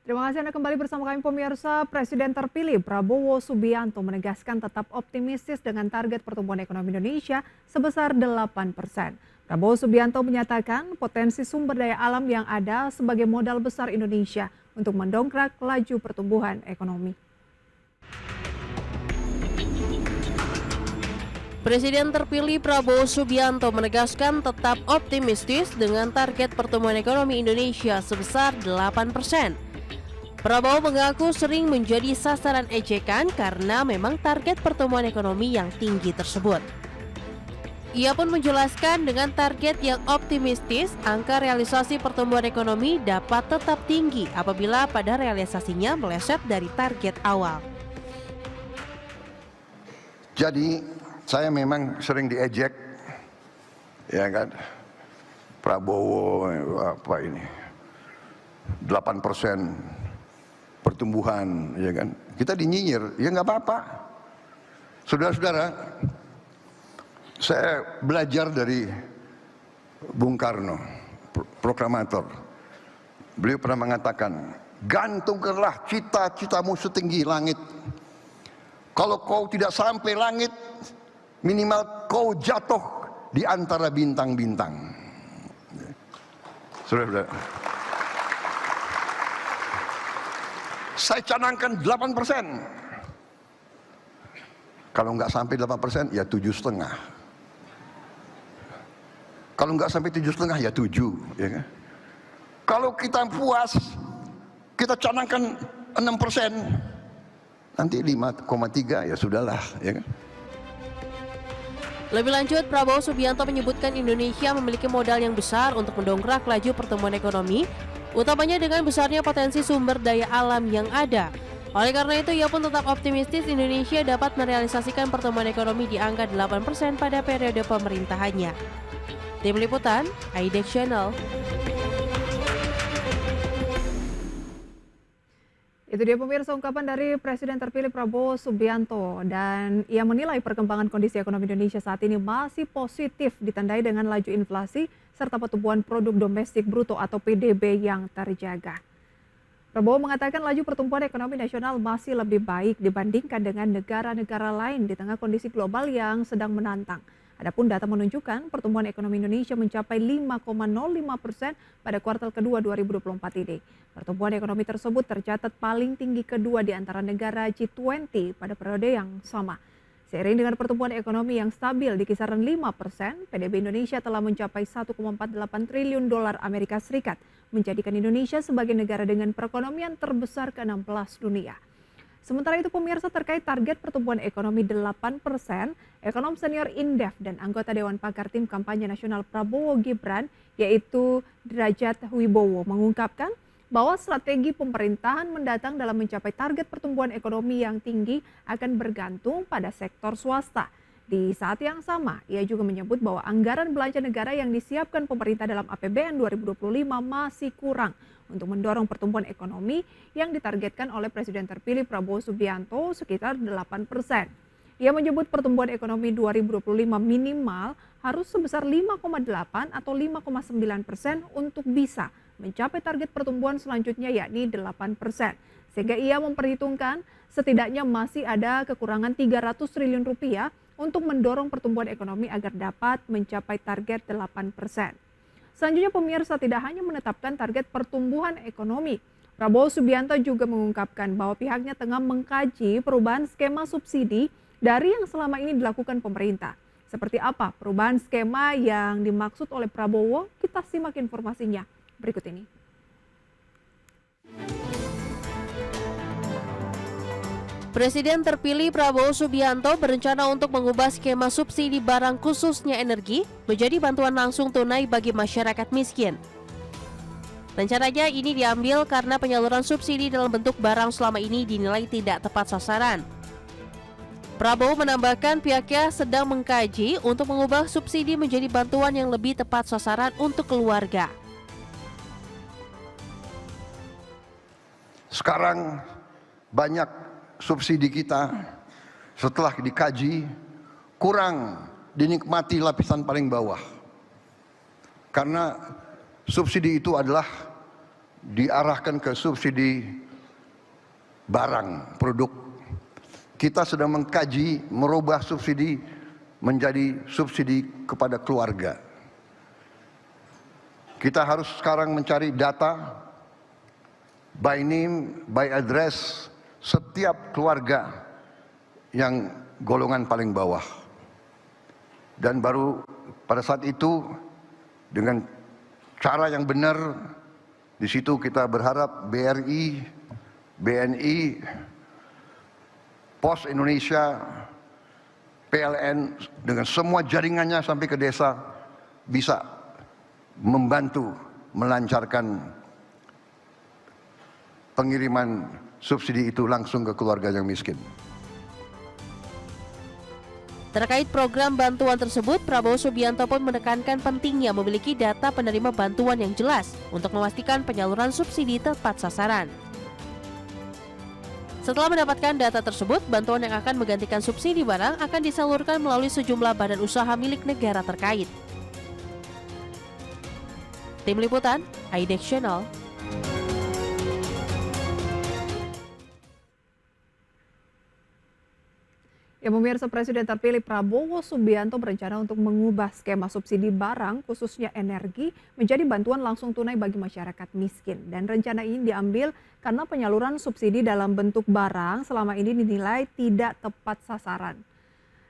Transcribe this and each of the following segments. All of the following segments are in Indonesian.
Terima kasih Anda kembali bersama kami pemirsa. Presiden terpilih Prabowo Subianto menegaskan tetap optimistis dengan target pertumbuhan ekonomi Indonesia sebesar 8%. Prabowo Subianto menyatakan potensi sumber daya alam yang ada sebagai modal besar Indonesia untuk mendongkrak laju pertumbuhan ekonomi. Presiden terpilih Prabowo Subianto menegaskan tetap optimistis dengan target pertumbuhan ekonomi Indonesia sebesar 8%. Prabowo mengaku sering menjadi sasaran ejekan karena memang target pertumbuhan ekonomi yang tinggi tersebut. Ia pun menjelaskan dengan target yang optimistis, angka realisasi pertumbuhan ekonomi dapat tetap tinggi apabila pada realisasinya meleset dari target awal. Jadi saya memang sering diejek, ya kan, Prabowo apa ini 8% pertumbuhan, ya kan, kita dinyinyir, ya nggak apa-apa. Saudara-saudara, saya belajar dari Bung Karno, proklamator. Beliau pernah mengatakan, gantungkanlah cita-citamu setinggi langit. Kalau kau tidak sampai langit, minimal kau jatuh di antara bintang-bintang. Saudara-saudara, saya canangkan 8%. Kalau nggak sampai 8%, ya 7,5. Kalau nggak sampai 7,5, ya 7. Ya kan? Kalau kita puas, kita canangkan 6%, nanti 5,3 ya sudahlah. Ya kan? Lebih lanjut, Prabowo Subianto menyebutkan Indonesia memiliki modal yang besar untuk mendongkrak laju pertumbuhan ekonomi, utamanya dengan besarnya potensi sumber daya alam yang ada. Oleh karena itu, ia pun tetap optimistis Indonesia dapat merealisasikan pertumbuhan ekonomi di angka 8% pada periode pemerintahannya. Tim Liputan, IDEX Channel. Itu dia pemirsa ungkapan dari Presiden terpilih Prabowo Subianto, dan ia menilai perkembangan kondisi ekonomi Indonesia saat ini masih positif ditandai dengan laju inflasi serta pertumbuhan produk domestik bruto atau PDB yang terjaga. Prabowo mengatakan laju pertumbuhan ekonomi nasional masih lebih baik dibandingkan dengan negara-negara lain di tengah kondisi global yang sedang menantang. Adapun data menunjukkan pertumbuhan ekonomi Indonesia mencapai 5,05% pada kuartal kedua 2024 ini. Pertumbuhan ekonomi tersebut tercatat paling tinggi kedua di antara negara G20 pada periode yang sama. Seiring dengan pertumbuhan ekonomi yang stabil di kisaran 5%, PDB Indonesia telah mencapai 1,48 triliun dolar Amerika Serikat, menjadikan Indonesia sebagai negara dengan perekonomian terbesar ke-16 dunia. Sementara itu pemirsa, terkait target pertumbuhan ekonomi 8%, ekonom senior Indef dan anggota Dewan Pakar Tim Kampanye Nasional Prabowo Gibran, yaitu Derajat Wibowo, mengungkapkan bahwa strategi pemerintahan mendatang dalam mencapai target pertumbuhan ekonomi yang tinggi akan bergantung pada sektor swasta. Di saat yang sama, ia juga menyebut bahwa anggaran belanja negara yang disiapkan pemerintah dalam APBN 2025 masih kurang untuk mendorong pertumbuhan ekonomi yang ditargetkan oleh Presiden terpilih Prabowo Subianto sekitar 8%. Ia menyebut pertumbuhan ekonomi 2025 minimal harus sebesar 5,8 atau 5,9% untuk bisa mencapai target pertumbuhan selanjutnya yakni 8%. Sehingga ia memperhitungkan setidaknya masih ada kekurangan 300 triliun rupiah untuk mendorong pertumbuhan ekonomi agar dapat mencapai target 8%. Selanjutnya pemirsa, tidak hanya menetapkan target pertumbuhan ekonomi, Prabowo Subianto juga mengungkapkan bahwa pihaknya tengah mengkaji perubahan skema subsidi dari yang selama ini dilakukan pemerintah. Seperti apa perubahan skema yang dimaksud oleh Prabowo? Kita simak informasinya berikut ini. Presiden terpilih Prabowo Subianto berencana untuk mengubah skema subsidi barang khususnya energi menjadi bantuan langsung tunai bagi masyarakat miskin. Rencananya ini diambil karena penyaluran subsidi dalam bentuk barang selama ini dinilai tidak tepat sasaran. Prabowo menambahkan pihaknya sedang mengkaji untuk mengubah subsidi menjadi bantuan yang lebih tepat sasaran untuk keluarga. Sekarang banyak subsidi kita setelah dikaji kurang dinikmati lapisan paling bawah, karena subsidi itu adalah diarahkan ke subsidi barang, produk. Kita sedang mengkaji merubah subsidi menjadi subsidi kepada keluarga. Kita harus sekarang mencari data by name, by address setiap keluarga yang golongan paling bawah. Dan baru pada saat itu dengan cara yang benar, di situ kita berharap BRI, BNI, Pos Indonesia, PLN dengan semua jaringannya sampai ke desa bisa membantu melancarkan pengiriman subsidi itu langsung ke keluarga yang miskin. Terkait program bantuan tersebut, Prabowo Subianto pun menekankan pentingnya memiliki data penerima bantuan yang jelas untuk memastikan penyaluran subsidi tepat sasaran. Setelah mendapatkan data tersebut, bantuan yang akan menggantikan subsidi barang akan disalurkan melalui sejumlah badan usaha milik negara terkait. Tim Liputan, IDEX Channel. Ya, pemirsa, Presiden terpilih Prabowo Subianto berencana untuk mengubah skema subsidi barang, khususnya energi, menjadi bantuan langsung tunai bagi masyarakat miskin. Dan rencana ini diambil karena penyaluran subsidi dalam bentuk barang selama ini dinilai tidak tepat sasaran.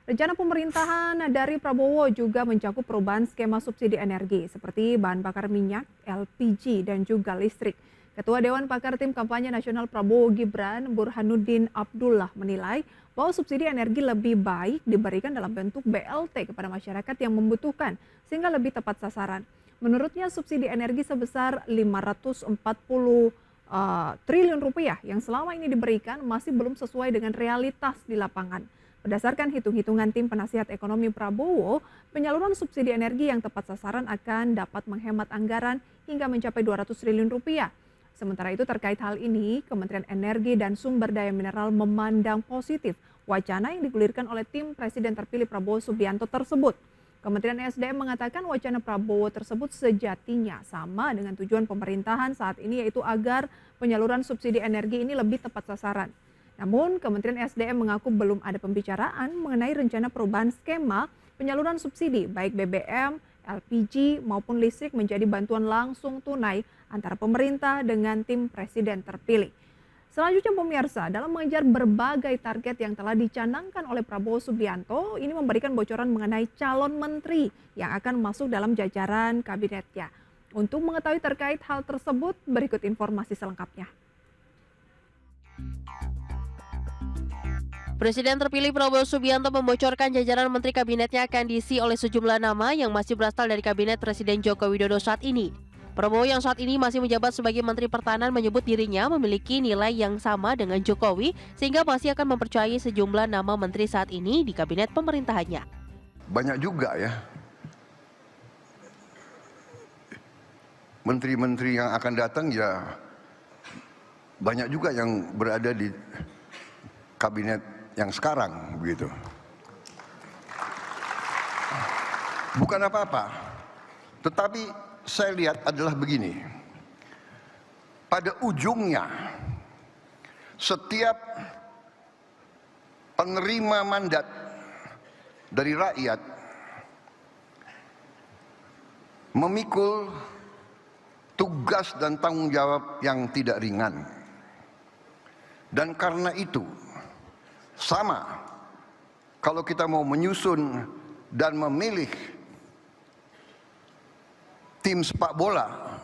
Rencana pemerintahan dari Prabowo juga mencakup perubahan skema subsidi energi, seperti bahan bakar minyak, LPG, dan juga listrik. Ketua Dewan Pakar Tim Kampanye Nasional Prabowo Gibran, Burhanuddin Abdullah, menilai bahwa subsidi energi lebih baik diberikan dalam bentuk BLT kepada masyarakat yang membutuhkan sehingga lebih tepat sasaran. Menurutnya subsidi energi sebesar 540 triliun rupiah yang selama ini diberikan masih belum sesuai dengan realitas di lapangan. Berdasarkan hitung-hitungan tim penasihat ekonomi Prabowo, penyaluran subsidi energi yang tepat sasaran akan dapat menghemat anggaran hingga mencapai 200 triliun rupiah. Sementara itu terkait hal ini, Kementerian Energi dan Sumber Daya Mineral memandang positif wacana yang digulirkan oleh tim Presiden terpilih Prabowo Subianto tersebut. Kementerian SDM mengatakan wacana Prabowo tersebut sejatinya sama dengan tujuan pemerintahan saat ini, yaitu agar penyaluran subsidi energi ini lebih tepat sasaran. Namun, Kementerian SDM mengaku belum ada pembicaraan mengenai rencana perubahan skema penyaluran subsidi baik BBM, LPG maupun listrik menjadi bantuan langsung tunai antara pemerintah dengan tim Presiden terpilih. Selanjutnya pemirsa, dalam mengejar berbagai target yang telah dicanangkan oleh Prabowo Subianto, ini memberikan bocoran mengenai calon menteri yang akan masuk dalam jajaran kabinetnya. Untuk mengetahui terkait hal tersebut, berikut informasi selengkapnya. Presiden terpilih Prabowo Subianto membocorkan jajaran menteri kabinetnya akan diisi oleh sejumlah nama yang masih berasal dari kabinet Presiden Joko Widodo saat ini. Prabowo yang saat ini masih menjabat sebagai Menteri Pertahanan menyebut dirinya memiliki nilai yang sama dengan Jokowi sehingga masih akan mempercayai sejumlah nama menteri saat ini di kabinet pemerintahannya. Banyak juga ya menteri-menteri yang akan datang, ya banyak juga yang berada di kabinet yang sekarang begitu. Bukan apa-apa, tetapi saya lihat adalah begini. Pada ujungnya setiap penerima mandat dari rakyat memikul tugas dan tanggung jawab yang tidak ringan. Dan karena itu sama, kalau kita mau menyusun dan memilih tim sepak bola,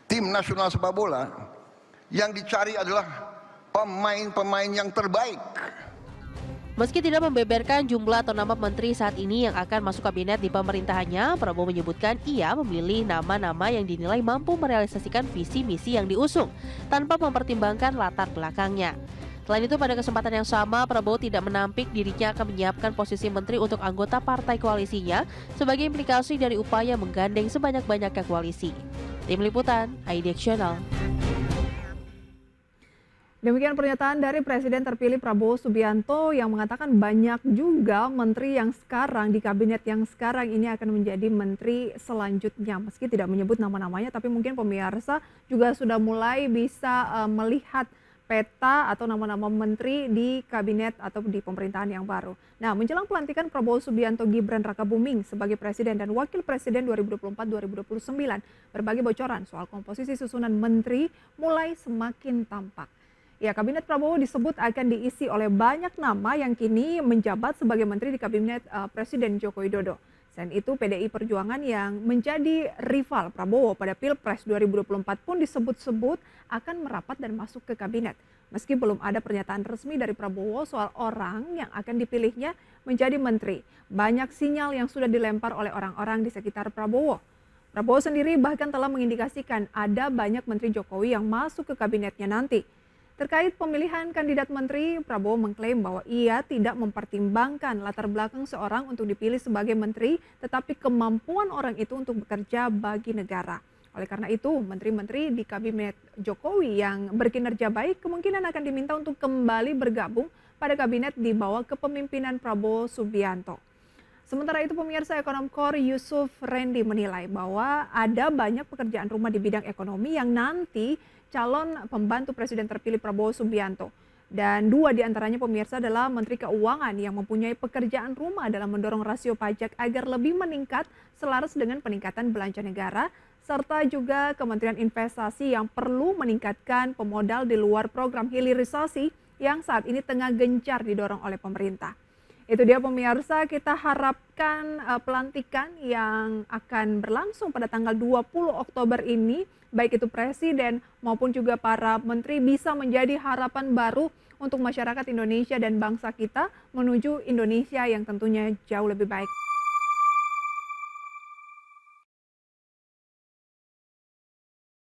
tim nasional sepak bola, yang dicari adalah pemain-pemain yang terbaik. Meski tidak membeberkan jumlah atau nama menteri saat ini yang akan masuk kabinet di pemerintahannya, Prabowo menyebutkan ia memilih nama-nama yang dinilai mampu merealisasikan visi misi yang diusung tanpa mempertimbangkan latar belakangnya. Selain itu, pada kesempatan yang sama, Prabowo tidak menampik dirinya akan menyiapkan posisi menteri untuk anggota partai koalisinya sebagai implikasi dari upaya menggandeng sebanyak-banyaknya koalisi. Tim Liputan, IDEX Channel. Demikian pernyataan dari Presiden terpilih Prabowo Subianto yang mengatakan banyak juga menteri yang sekarang di kabinet yang sekarang ini akan menjadi menteri selanjutnya. Meski tidak menyebut nama-namanya, tapi mungkin pemirsa juga sudah mulai bisa melihat peta atau nama-nama menteri di kabinet atau di pemerintahan yang baru. Nah, menjelang pelantikan Prabowo Subianto Gibran Rakabuming sebagai Presiden dan Wakil Presiden 2024-2029, berbagai bocoran soal komposisi susunan menteri mulai semakin tampak. Ya, kabinet Prabowo disebut akan diisi oleh banyak nama yang kini menjabat sebagai menteri di kabinet Presiden Joko Widodo. Selain itu, PDI Perjuangan yang menjadi rival Prabowo pada Pilpres 2024 pun disebut-sebut akan merapat dan masuk ke kabinet. Meski belum ada pernyataan resmi dari Prabowo soal orang yang akan dipilihnya menjadi menteri, banyak sinyal yang sudah dilempar oleh orang-orang di sekitar Prabowo. Prabowo sendiri bahkan telah mengindikasikan ada banyak menteri Jokowi yang masuk ke kabinetnya nanti. Terkait pemilihan kandidat menteri, Prabowo mengklaim bahwa ia tidak mempertimbangkan latar belakang seorang untuk dipilih sebagai menteri, tetapi kemampuan orang itu untuk bekerja bagi negara. Oleh karena itu, menteri-menteri di kabinet Jokowi yang berkinerja baik kemungkinan akan diminta untuk kembali bergabung pada kabinet di bawah kepemimpinan Prabowo Subianto. Sementara itu, pemirsa ekonom KOR Yusuf Rendy menilai bahwa ada banyak pekerjaan rumah di bidang ekonomi yang nanti calon pembantu Presiden terpilih Prabowo Subianto. Dan dua diantaranya pemirsa adalah Menteri Keuangan yang mempunyai pekerjaan rumah dalam mendorong rasio pajak agar lebih meningkat selaras dengan peningkatan belanja negara, serta juga Kementerian Investasi yang perlu meningkatkan pemodal di luar program hilirisasi yang saat ini tengah gencar didorong oleh pemerintah. Itu dia pemirsa, kita harapkan pelantikan yang akan berlangsung pada tanggal 20 Oktober ini, baik itu presiden maupun juga para menteri bisa menjadi harapan baru untuk masyarakat Indonesia dan bangsa kita menuju Indonesia yang tentunya jauh lebih baik.